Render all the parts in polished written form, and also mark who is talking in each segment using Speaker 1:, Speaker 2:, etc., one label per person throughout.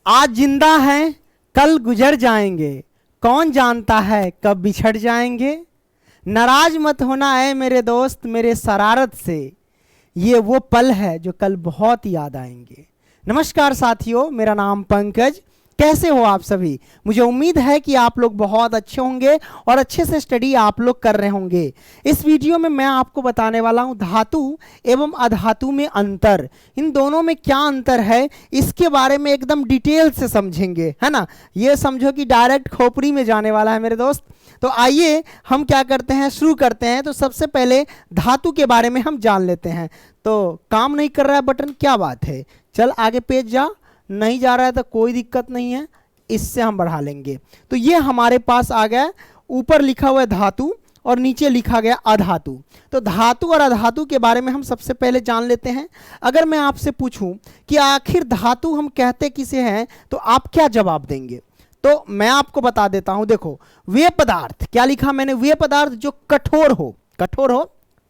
Speaker 1: आज जिंदा हैं कल गुजर जाएंगे, कौन जानता है कब बिछड़ जाएंगे। नाराज मत होना है मेरे दोस्त मेरे शरारत से, ये वो पल है जो कल बहुत याद आएंगे। नमस्कार साथियों, मेरा नाम पंकज। कैसे हो आप सभी? मुझे उम्मीद है कि आप लोग बहुत अच्छे होंगे और अच्छे से स्टडी आप लोग कर रहे होंगे। इस वीडियो में मैं आपको बताने वाला हूं धातु एवं अधातु में अंतर, इन दोनों में क्या अंतर है इसके बारे में एकदम डिटेल से समझेंगे, है ना। ये समझो कि डायरेक्ट खोपड़ी में जाने वाला है मेरे दोस्त। तो आइए हम क्या करते हैं, शुरू करते हैं। तो सबसे पहले धातु के बारे में हम जान लेते हैं। तो काम नहीं कर रहा है बटन, क्या बात है, चल आगे पेज जा। नहीं जा रहा है तो कोई दिक्कत नहीं है, इससे हम बढ़ा लेंगे। तो ये हमारे पास आ गया, ऊपर लिखा हुआ है धातु और नीचे लिखा गया अधातु। तो धातु और अधातु के बारे में हम सबसे पहले जान लेते हैं। अगर मैं आपसे पूछूं कि आखिर धातु हम कहते किसे हैं तो आप क्या जवाब देंगे? तो मैं आपको बता देता हूं। देखो, वे पदार्थ, क्या लिखा मैंने, वे पदार्थ जो कठोर हो, कठोर हो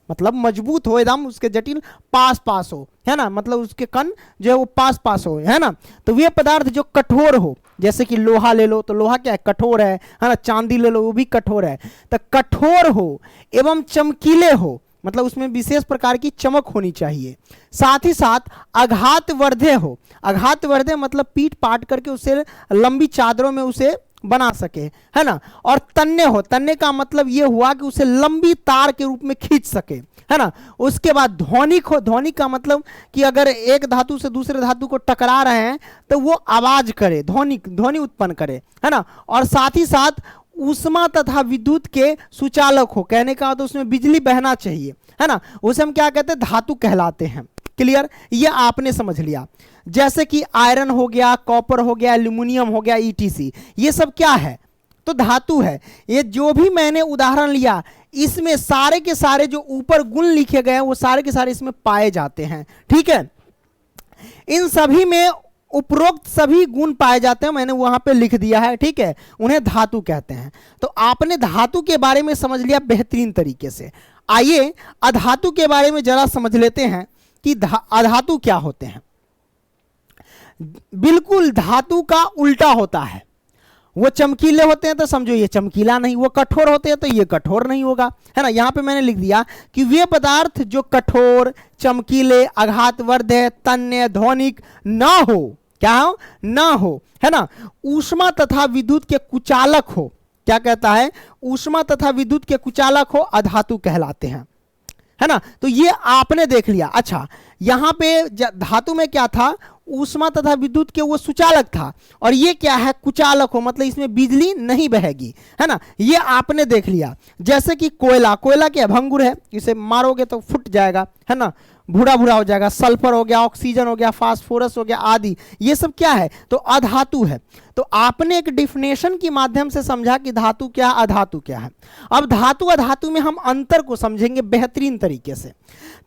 Speaker 1: मतलब मजबूत हो एकदम, उसके जटिल पास पास हो, है ना, मतलब उसके कण जो है वो पास पास हो, है ना। तो वे पदार्थ जो कठोर हो, जैसे कि लोहा ले लो तो लोहा क्या है, कठोर है ना। चांदी ले लो वो भी कठोर है। तो कठोर हो एवं चमकीले हो, मतलब उसमें विशेष प्रकार की चमक होनी चाहिए। साथ ही साथ आघातवर्धे हो, आघातवर्धे मतलब पीट पाट करके उसे लंबी चादरों में उसे बना सके, है ना। और तन्य हो, तन्य का मतलब यह हुआ कि उसे लंबी तार के रूप में खींच सके, है ना। उसके बाद ध्वनिक हो, ध्वनिक का मतलब कि अगर एक धातु से दूसरे धातु को टकरा रहे हैं तो वो आवाज करे, ध्वनि उत्पन्न करे, है ना। और साथ ही साथ ऊष्मा तथा विद्युत के सुचालक हो, कहने का तो उसमें बिजली बहना चाहिए, है ना। उसे हम क्या कहते हैं, धातु कहलाते हैं। क्लियर, ये आपने समझ लिया। जैसे कि आयरन हो गया, कॉपर हो गया, एल्यूमिनियम हो गया, ईटीसी, ये सब क्या है तो धातु है। ये जो भी मैंने उदाहरण लिया इसमें सारे के सारे जो ऊपर गुण लिखे गए हैं वो सारे के सारे इसमें पाए जाते हैं, ठीक है। इन सभी में उपरोक्त सभी गुण पाए जाते हैं, मैंने वहां पे लिख दिया है, ठीक है। उन्हें धातु कहते हैं। तो आपने धातु के बारे में समझ लिया बेहतरीन तरीके से। आइए अधातु के बारे में जरा समझ लेते हैं कि अधातु क्या होते हैं। बिल्कुल धातु का उल्टा होता है। वो चमकीले होते हैं तो समझो ये चमकीला नहीं, वो कठोर होते हैं तो ये कठोर नहीं होगा, है ना। यहां पे मैंने लिख दिया कि वे पदार्थ जो कठोर, चमकीले, आघातवर्धे, तन्य, ध्वनिक ना हो, क्या हो ना हो, है ना। ऊष्मा तथा विद्युत के कुचालक हो, क्या कहता है, ऊष्मा तथा विद्युत के कुचालक हो, अधातु कहलाते हैं, है ना। तो ये आपने देख लिया। अच्छा, यहां पे धातु में क्या था, ऊष्मा तथा विद्युत के वो सुचालक था, और ये क्या है, कुचालक हो, मतलब इसमें बिजली नहीं बहेगी, है ना। ये आपने देख लिया। जैसे कि कोयला, कोयला क्या भंगुर है, इसे मारोगे तो फूट जाएगा, है ना, भूरा भूरा हो जाएगा। सल्फर हो गया, ऑक्सीजन हो गया, फास्फोरस हो गया आदि, ये सब क्या है तो अधातु है। तो आपने एक डिफिनेशन के माध्यम से समझा कि धातु क्या, अधातु क्या है। अब धातु अधातु में हम अंतर को समझेंगे बेहतरीन तरीके से।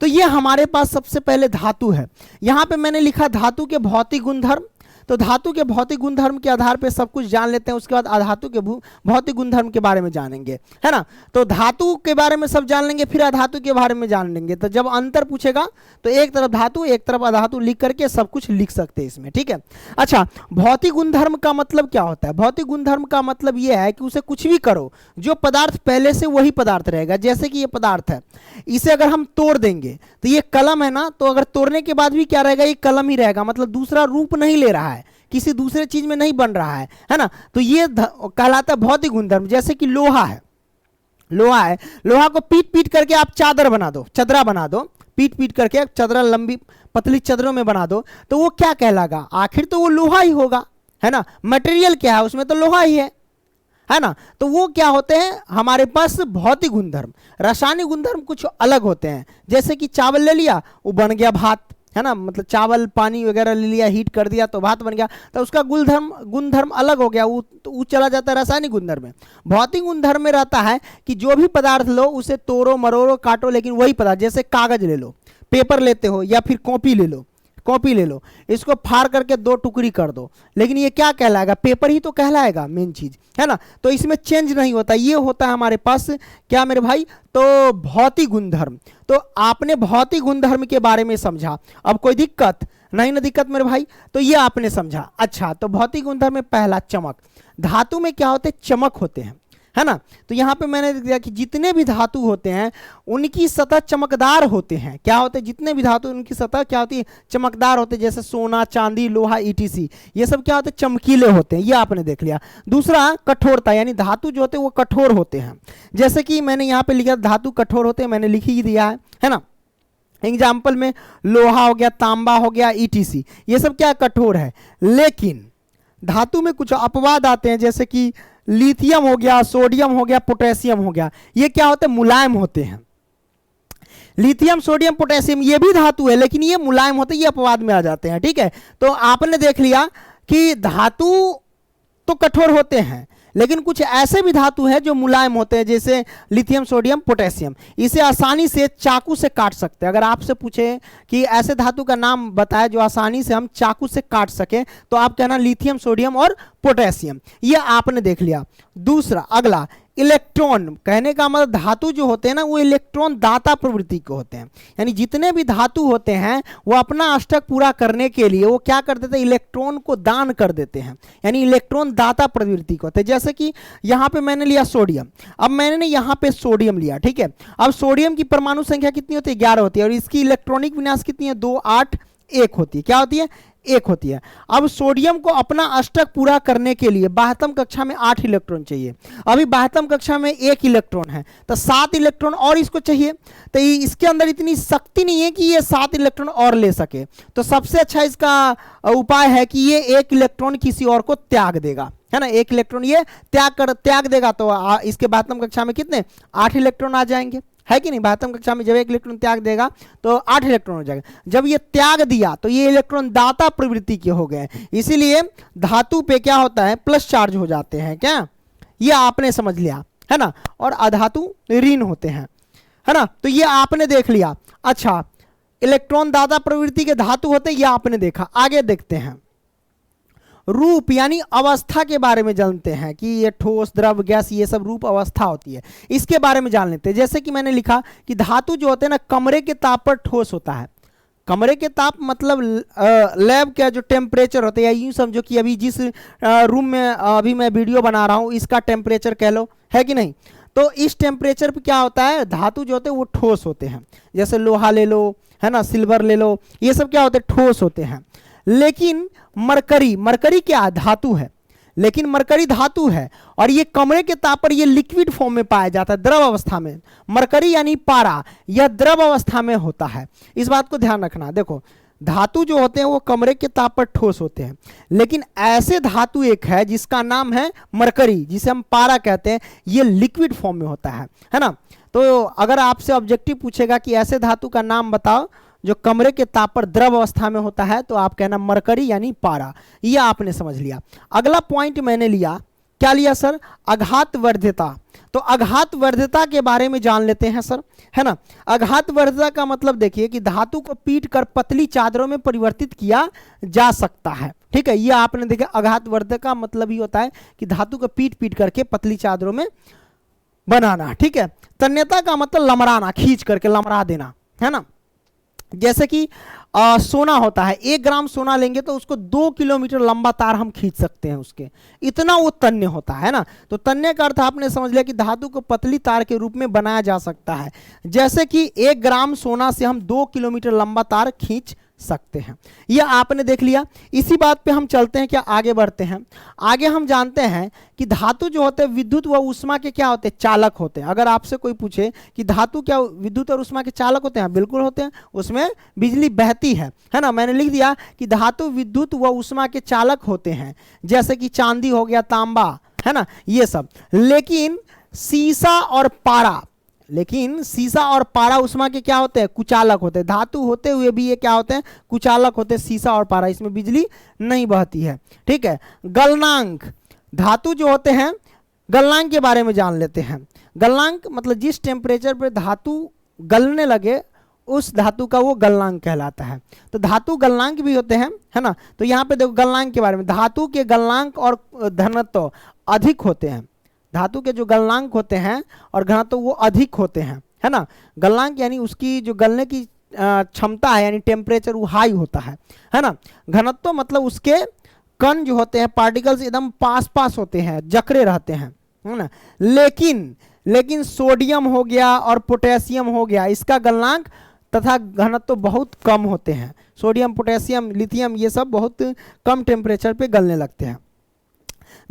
Speaker 1: तो ये हमारे पास सबसे पहले धातु है। यहां पे मैंने लिखा धातु के भौतिक गुणधर्म। तो धातु के भौतिक गुणधर्म के आधार पर सब कुछ जान लेते हैं, उसके बाद अधातु के भौतिक गुणधर्म के बारे में जानेंगे, है ना। तो धातु के बारे में सब जान लेंगे, फिर अधातु के बारे में जान लेंगे। तो जब अंतर पूछेगा तो एक तरफ धातु एक तरफ अधातु लिख करके सब कुछ लिख सकते हैं इसमें, ठीक है। अच्छा, भौतिक गुणधर्म का मतलब क्या होता है? भौतिक गुणधर्म का मतलब यह है कि उसे कुछ भी करो, जो पदार्थ पहले से वही पदार्थ रहेगा। जैसे कि ये पदार्थ है, इसे अगर हम तोड़ देंगे तो ये कलम है ना, तो अगर तोड़ने के बाद भी क्या रहेगा, ये कलम ही रहेगा, मतलब दूसरा रूप नहीं ले रहा है, किसी दूसरे चीज में नहीं बन रहा है ना। तो ये कहलाता है भौतिक गुणधर्म। जैसे कि लोहा है, लोहा है, लोहा को पीट पीट करके आप चादर बना दो, चदरा बना दो, पीट पीट करके चदरा लंबी पतली चदरों में बना दो, तो वो क्या कहलाएगा, आखिर तो वो लोहा ही होगा, है ना। मटेरियल क्या है, उसमें तो लोहा ही है ना। तो वो क्या होते हैं हमारे पास भौतिक गुणधर्म। रासायनिक गुणधर्म कुछ अलग होते हैं। जैसे कि चावल ले लिया, वो बन गया भात, है ना, मतलब चावल पानी वगैरह ले लिया, हीट कर दिया तो भात बन गया, तो उसका गुणधर्म अलग हो गया, वो चला जाता है रासायनिक गुणधर्म में। भौतिक गुणधर्म में रहता है कि जो भी पदार्थ लो उसे तोड़ो मरोड़ो काटो, लेकिन वही पदार्थ, जैसे कागज ले लो, पेपर लेते हो, या फिर कॉपी ले लो, कॉपी ले लो, इसको फाड़ करके दो टुकड़ी कर दो, लेकिन ये क्या कहलाएगा, पेपर ही तो कहलाएगा मेन चीज, है ना। तो इसमें चेंज नहीं होता, ये होता है हमारे पास क्या मेरे भाई, तो भौतिक गुणधर्म। तो आपने भौतिक गुणधर्म के बारे में समझा। अब कोई दिक्कत नहीं ना दिक्कत मेरे भाई। तो ये आपने समझा। अच्छा, तो भौतिक गुणधर्म में पहला चमक। धातु में क्या होते हैं? चमक होते हैं, है ना। तो यहाँ पे मैंने दिया कि जितने भी धातु होते हैं उनकी सतह चमकदार होते हैं। क्या होते हैं? जितने भी धातु उनकी सतह क्या होती है? चमकदार होते हैं। जैसे सोना, चांदी, लोहा, ईटीसी, ये सब क्या होते हैं? चमकीले होते हैं। ये आपने देख लिया। दूसरा कठोरता, यानी धातु जो होते हैं वो कठोर होते हैं। जैसे कि मैंने यहाँ पे लिखा धातु कठोर होते हैं, मैंने लिख ही दिया है ना। एग्जाम्पल में लोहा हो गया, तांबा हो गया, ईटीसी, ये सब क्या कठोर है। लेकिन धातु में कुछ अपवाद आते हैं, जैसे कि लिथियम हो गया, सोडियम हो गया, पोटेशियम हो गया, ये क्या होते हैं? मुलायम होते हैं। लिथियम, सोडियम, पोटेशियम ये भी धातु है, लेकिन ये मुलायम होते हैं, ये अपवाद में आ जाते हैं। ठीक है, तो आपने देख लिया कि धातु तो कठोर होते हैं, लेकिन कुछ ऐसे भी धातु हैं जो मुलायम होते हैं, जैसे लिथियम, सोडियम, पोटेशियम। इसे आसानी से चाकू से काट सकते हैं। अगर आपसे पूछे कि ऐसे धातु का नाम बताए जो आसानी से हम चाकू से काट सके, तो आप कहना लिथियम, सोडियम और पोटेशियम। ये आपने देख लिया। दूसरा, अगला इलेक्ट्रॉन, कहने का मतलब धातु जो होते हैं ना वो इलेक्ट्रॉन दाता प्रवृत्ति के होते हैं। यानी जितने भी धातु होते हैं वो अपना अष्टक पूरा करने के लिए वो क्या कर देते हैं? इलेक्ट्रॉन को दान कर देते हैं, यानी इलेक्ट्रॉन दाता प्रवृत्ति के होते हैं। जैसे कि यहाँ पे मैंने लिया सोडियम, अब मैंने यहाँ पे सोडियम लिया, ठीक है। अब सोडियम की परमाणु संख्या कितनी होती है? 11 होती है, और इसकी इलेक्ट्रॉनिक विन्यास कितनी है? 2, 8, 1 होती है। क्या होती है? 1 होती है। अब सोडियम को अपना अष्टक पूरा करने के लिए 12वीं कक्षा में 8 इलेक्ट्रॉन चाहिए। अभी 12वीं कक्षा में 1 इलेक्ट्रॉन है, तो 7 इलेक्ट्रॉन और इसको चाहिए। तो इसके अंदर इतनी शक्ति नहीं है कि ये 7 इलेक्ट्रॉन और ले सके। तो सबसे अच्छा इसका उपाय है कि ये 1 इलेक्ट्रॉन किसी और को त्याग देगा, है ना। 1 इलेक्ट्रॉन ये त्याग देगा, तो इसके 12वीं कक्षा में कितने? 8 इलेक्ट्रॉन आ जाएंगे, है कि नहीं। 12वीं कक्षा में जब 1 इलेक्ट्रॉन त्याग देगा तो 8 इलेक्ट्रॉन हो जाएगा। जब ये त्याग दिया तो ये इलेक्ट्रॉन दाता प्रवृत्ति के हो गए, इसीलिए धातु पे क्या होता है? प्लस चार्ज हो जाते हैं। क्या ये आपने समझ लिया, है ना। और अधातु ऋण होते हैं, है ना। तो ये आपने देख लिया। अच्छा, इलेक्ट्रॉन दाता प्रवृत्ति के धातु होते हैं, ये आपने देखा। आगे देखते हैं, रूप यानी अवस्था के बारे में जानते हैं कि ये ठोस, द्रव, गैस, ये सब रूप अवस्था होती है, इसके बारे में जान लेते हैं। जैसे कि मैंने लिखा कि धातु जो होते हैं ना कमरे के ताप पर ठोस होता है। कमरे के ताप मतलब लैब का जो टेम्परेचर होता है, या यूँ समझो कि अभी जिस रूम में अभी मैं वीडियो बना रहा हूँ इसका टेम्परेचर कह लो, है कि नहीं। तो इस टेम्परेचर पे क्या होता है? धातु जो होते हैं वो ठोस होते हैं। जैसे लोहा ले लो, है ना, सिल्वर ले लो, ये सब क्या होते हैं? ठोस होते हैं। लेकिन मरकरी क्या धातु है, लेकिन मरकरी धातु है और ये कमरे के ताप पर ये लिक्विड फॉर्म में पाया जाता है, द्रव अवस्था में। मरकरी यानी पारा, यह द्रव अवस्था में होता है, इस बात को ध्यान रखना। देखो, धातु जो होते हैं वो कमरे के ताप पर ठोस होते हैं, लेकिन ऐसे धातु एक है जिसका नाम है मरकरी, जिसे हम पारा कहते हैं, ये लिक्विड फॉर्म में होता है ना। तो अगर आपसे ऑब्जेक्टिव पूछेगा कि ऐसे धातु का नाम बताओ जो कमरे के ताप पर द्रव अवस्था में होता है, तो आप कहना मरकरी यानी पारा। ये आपने समझ लिया। अगला पॉइंट मैंने लिया, क्या लिया सर? आघात वर्ध्यता। तो आघात वर्ध्यता के बारे में जान लेते हैं सर, है ना। आघात वर्ध्यता का मतलब देखिए कि धातु को पीट कर पतली चादरों में परिवर्तित किया जा सकता है, ठीक है। ये आपने देखा, आघात वर्ध्यता का मतलब ही होता है कि धातु को पीट करके पतली चादरों में बनाना, ठीक है। तन्यता का मतलब लमराना, खींच करके लमरा देना, है ना। जैसे कि सोना होता है, 1 ग्राम सोना लेंगे तो उसको 2 किलोमीटर लंबा तार हम खींच सकते हैं उसके, इतना वो तन्य होता है ना। तो तन्य का अर्थ आपने समझ लिया कि धातु को पतली तार के रूप में बनाया जा सकता है। जैसे कि 1 ग्राम सोना से हम 2 किलोमीटर लंबा तार खींच सकते हैं। यह आपने देख लिया। इसी बात पे हम चलते हैं, क्या आगे बढ़ते हैं। आगे हम जानते हैं कि धातु जो होते हैं विद्युत व उष्मा के क्या होते हैं? चालक होते हैं। अगर आपसे कोई पूछे कि धातु क्या विद्युत और उष्मा के चालक होते हैं? बिल्कुल होते हैं, उसमें बिजली बहती है ना। मैंने लिख दिया कि धातु विद्युत व उष्मा के चालक होते हैं, जैसे कि चांदी हो गया, तांबा, है ना, ये सब। लेकिन सीसा और पारा उष्मा के क्या होते हैं? कुचालक होते हैं। धातु होते हुए भी ये क्या होते हैं? कुचालक होते हैं, सीसा और पारा, इसमें बिजली नहीं बहती है, ठीक है। गलनांक, धातु जो होते हैं गलनांक के बारे में जान लेते हैं। गलनांक मतलब जिस टेम्परेचर पर धातु गलने लगे उस धातु का वो गलनांक कहलाता है। तो धातु गलनांक भी होते हैं, है ना। तो यहाँ पे देखो गलनांक के बारे में, धातु के गलनांक और घनत्व अधिक होते हैं। धातु के जो गलनांक होते हैं और घनत्व वो अधिक होते हैं, है ना। गलनांक यानी उसकी जो गलने की क्षमता है यानी टेम्परेचर वो हाई होता है ना। घनत्व मतलब उसके कण जो होते हैं पार्टिकल्स एकदम पास पास होते हैं, जकड़े रहते हैं, है ना। लेकिन सोडियम हो गया और पोटेशियम हो गया, इसका गलनांक तथा घनत्व बहुत कम होते हैं। सोडियम, पोटेशियम, लिथियम ये सब बहुत कम टेम्परेचर पे गलने लगते हैं।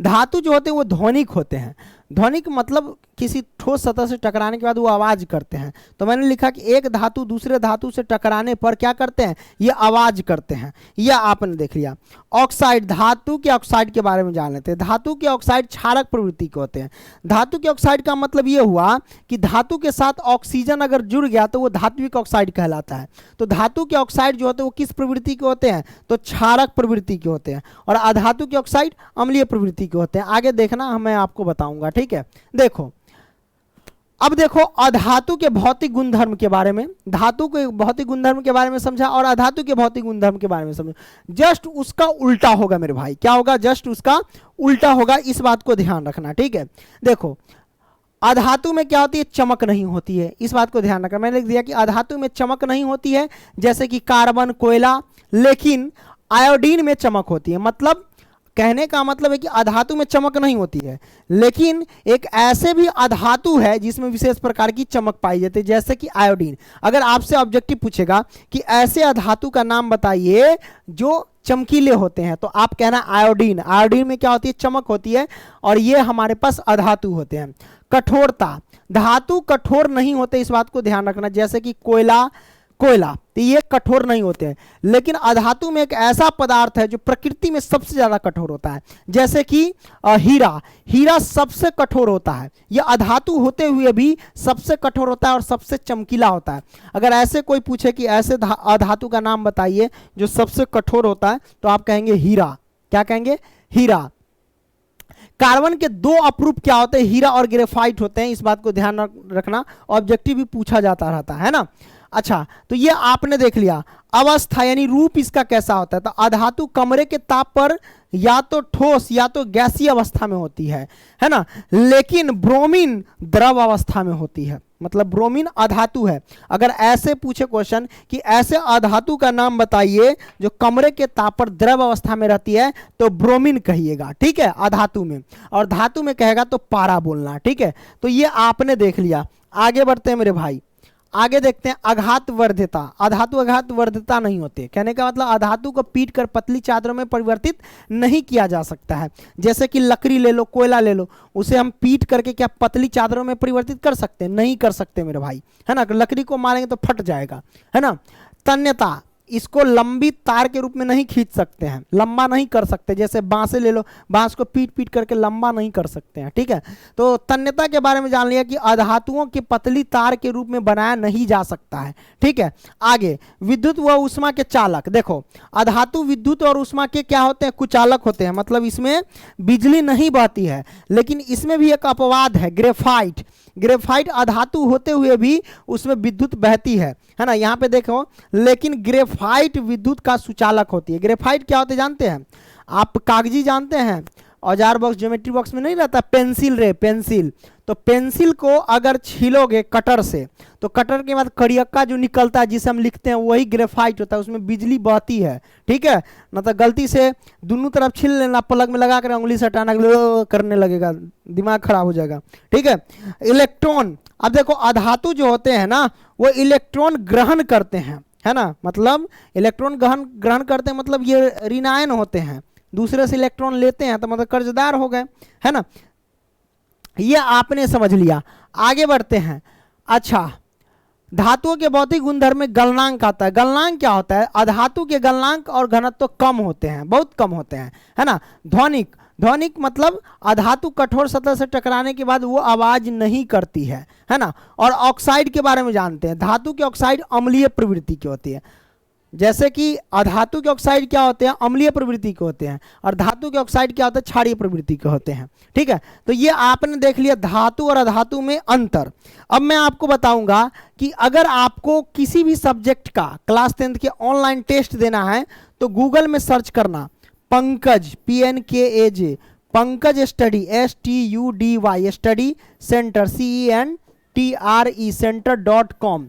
Speaker 1: धातु जो होते हैं वो ध्वनिक होते हैं। ध्वनिक मतलब किसी ठोस सतह से टकराने के बाद वो आवाज करते हैं। तो मैंने लिखा कि एक धातु दूसरे धातु से टकराने पर क्या करते हैं, ये आवाज करते हैं। यह आपने देख लिया। ऑक्साइड, धातु के ऑक्साइड के बारे में जान लेते हैं। धातु के ऑक्साइड क्षारक प्रवृत्ति के होते हैं। धातु के ऑक्साइड का मतलब ये हुआ कि धातु के साथ ऑक्सीजन अगर जुड़ गया तो वो धात्विक ऑक्साइड कहलाता है। तो धातु के ऑक्साइड जो होते हैं वो किस प्रवृत्ति के होते हैं, तो क्षारक प्रवृत्ति के होते हैं। और अधातु के ऑक्साइड अम्लीय प्रवृत्ति के होते हैं। आगे देखना, मैं आपको बताऊंगा, ठीक है। देखो, अब देखो अधातु के भौतिक गुणधर्म के बारे में, धातु के भौतिक गुणधर्म के बारे में समझा और अधातु के भौतिक गुणधर्म के बारे में समझा। जस्ट उसका उल्टा होगा मेरे भाई, क्या होगा, जस्ट उसका उल्टा होगा, इस बात को ध्यान रखना, ठीक है। देखो अधातु में क्या होती है, चमक नहीं होती है, इस बात को ध्यान रखना। मैंने लिख दिया कि अधातु में चमक नहीं होती है, जैसे कि कार्बन, कोयला, लेकिन आयोडीन में चमक होती है। मतलब कहने का मतलब है कि अधातु में चमक नहीं होती है, लेकिन एक ऐसे भी अधातु है जिसमें विशेष प्रकार की चमक पाई जाती है, जैसे कि आयोडीन। अगर आपसे ऑब्जेक्टिव पूछेगा कि ऐसे अधातु का नाम बताइए जो चमकीले होते हैं, तो आप कहना आयोडीन। आयोडीन में क्या होती है, चमक होती है, और ये हमारे पास अधातु होते हैं। कठोरता, धातु कठोर नहीं होते, इस बात को ध्यान रखना। जैसे कि कोयला, तो ये कठोर नहीं होते हैं, लेकिन अधातु में एक ऐसा पदार्थ है जो प्रकृति में सबसे ज्यादा कठोर होता है, जैसे कि हीरा सबसे कठोर होता है। ये अधातु होते हुए भी सबसे कठोर होता है और सबसे चमकीला होता है। अगर ऐसे कोई पूछे कि ऐसे अधातु का नाम बताइए जो सबसे कठोर होता है, तो आप कहेंगे हीरा। क्या कहेंगे, हीरा। कार्बन के दो अपरूप क्या होते हैं, हीरा और ग्रेफाइट होते हैं, इस बात को ध्यान रखना, ऑब्जेक्टिव भी पूछा जाता रहता है ना। अच्छा, तो ये आपने देख लिया। अवस्था यानी रूप इसका कैसा होता है, तो अधातु कमरे के ताप पर या तो ठोस या तो गैसीय अवस्था में होती है ना। लेकिन ब्रोमीन द्रव अवस्था में होती है, मतलब ब्रोमीन अधातु है। अगर ऐसे पूछे क्वेश्चन कि ऐसे अधातु का नाम बताइए जो कमरे के ताप पर द्रव अवस्था में रहती है, तो ब्रोमीन कहिएगा, ठीक है, अधातु में। और धातु में कहेगा तो पारा बोलना, ठीक है। तो ये आपने देख लिया। आगे बढ़ते हैं मेरे भाई, आगे देखते हैं आघात वर्ध्यता। अधातु आघात वर्ध्यता नहीं होते, कहने का मतलब अधातु को पीट कर पतली चादरों में परिवर्तित नहीं किया जा सकता है। जैसे कि लकड़ी ले लो, कोयला ले लो, उसे हम पीट करके क्या पतली चादरों में परिवर्तित कर सकते हैं, नहीं कर सकते मेरे भाई, है ना। लकड़ी को मारेंगे तो फट जाएगा, है ना। तन्यता, इसको लंबी तार के रूप में नहीं खींच सकते हैं, लंबा नहीं कर सकते। जैसे बांसे ले लो, बांस को पीट पीट करके लंबा नहीं कर सकते हैं, ठीक है। तो तन्यता के बारे में जान लिया कि अधातुओं की पतली तार के रूप में बनाया नहीं जा सकता है, ठीक है। आगे विद्युत व उष्मा के चालक। देखो अधातु विद्युत और उष्मा के क्या होते हैं, कुचालक होते हैं, मतलब इसमें बिजली नहीं बहती है। लेकिन इसमें भी एक अपवाद है, ग्रेफाइट। ग्रेफाइट अधातु होते हुए भी उसमें विद्युत बहती है ना। यहाँ पे देखो, लेकिन ग्रेफाइट विद्युत का सुचालक होती है। ग्रेफाइट क्या होते जानते हैं आप, कागजी जानते हैं, औजार बॉक्स, ज्योमेट्री बॉक्स में नहीं रहता पेंसिल रे, पेंसिल। तो पेंसिल को अगर छीलोगे कटर से, तो कटर के बाद कड़ियक्का जो निकलता है जिसे हम लिखते हैं, वही ग्रेफाइट होता है, उसमें बिजली बहती है, ठीक है ना। तो गलती से दोनों तरफ छील लेना, पलक में लगा कर उंगली से हटाना करने लगेगा, दिमाग खराब हो जाएगा, ठीक है। इलेक्ट्रॉन, अब देखो अधातु जो होते हैं ना, वो इलेक्ट्रॉन ग्रहण करते हैं, है ना। मतलब इलेक्ट्रॉन ग्रहण करते हैं, मतलब ये ऋणायन होते हैं, दूसरे से इलेक्ट्रॉन लेते हैं, तो मतलब कर्जदार हो गए, है ना। ये आपने समझ लिया। आगे बढ़ते हैं। अच्छा, धातुओं के भौतिक गुणधर्म में गलनांक आता है। गलनांक क्या होता है, अधातु के गलनांक और घनत्व कम होते हैं, बहुत कम होते हैं, है ना। ध्वनिक, ध्वनिक मतलब अधातु कठोर सतह से टकराने के बाद वो आवाज नहीं करती है ना। और ऑक्साइड के बारे में जानते हैं। धातु के ऑक्साइड अम्लीय प्रवृत्ति की होती है, जैसे कि अधातु के ऑक्साइड क्या होते हैं, अम्लीय प्रवृत्ति के होते हैं, और धातु के ऑक्साइड क्या होते हैं, क्षारीय प्रवृत्ति के होते हैं, ठीक है। तो ये आपने देख लिया धातु और अधातु में अंतर। अब मैं आपको बताऊंगा कि अगर आपको किसी भी सब्जेक्ट का क्लास 10th के ऑनलाइन टेस्ट देना है, तो गूगल में सर्च करना Pankaj, PNKAJ, Pankaj study, STUDY, study centre, CENTRE सेंटर.com।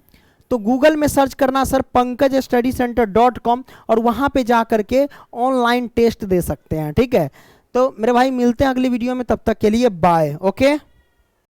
Speaker 1: तो गूगल में सर्च करना सर pankajstudycenter.com और वहाँ पे जा करके ऑनलाइन टेस्ट दे सकते हैं। ठीक है, तो मेरे भाई मिलते हैं अगली वीडियो में, तब तक के लिए बाय। ओके।